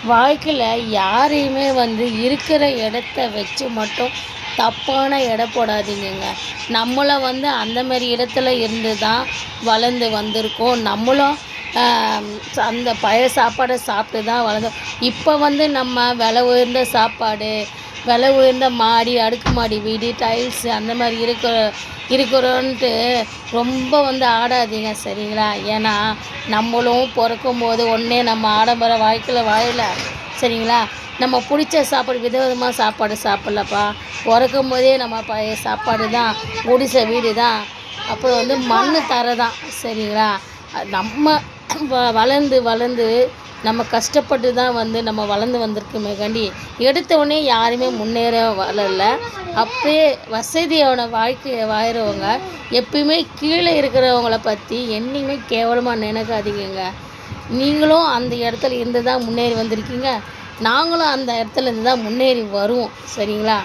வாழ்க்கையில் யாரையுமே இருக்கிற இடத்த வச்சு மட்டும் தப்பான எடை போடாதீங்கங்க. நம்மள அந்த மாரி இடத்துல இருந்து தான் வளர்ந்து வந்திருக்கோம். நம்மளும் அ அந்த பழைய சாப்பாட சாப்பிட்டு தான் வளர்ந்தோம். இப்போ நம்ம விலை உயர்ந்த சாப்பாடு, விலை உயர்ந்த மாடி, அடுக்குமாடி வீடு, டைல்ஸு அந்த மாரி இருக்கிறோன்ட்டு ரொம்ப ஆடாதீங்க சரிங்களா? ஏன்னா நம்மளும் பொறக்கும்போது ஒண்ணே நம்ம ஆடம்பர வாழ்க்கையில வாழல சரிங்களா? நம்ம பிடிச்ச சாப்பாடு விதவிதமா சாப்பாடு சாப்பிட்லப்பா. பொறக்கும்போதே நம்ம பழைய சாப்பாடு தான், குடிசை வீடு தான், அப்புறம் மண்ணு தரை தான் சரிங்களா? நம்ம வளர்ந்து வளர்ந்து நம்ம கஷ்டப்பட்டு தான் நம்ம வளர்ந்து வந்திருக்கோமேகாண்டி, எடுத்த உடனே யாருமே முன்னேற வளரல. அப்படியே வசதியான வாழ்க்கைய வாழுறவங்க எப்பயுமே கீழே இருக்கிறவங்கள பற்றி என்னைக்குமே கேவலமா நினைக்காதீங்கங்க. நீங்களும் அந்த இடத்துல இருந்து தான் முன்னேறி வந்திருக்கீங்க. நாங்களும் அந்த இடத்துல இருந்து தான் முன்னேறி வருவோம். சரிங்களா?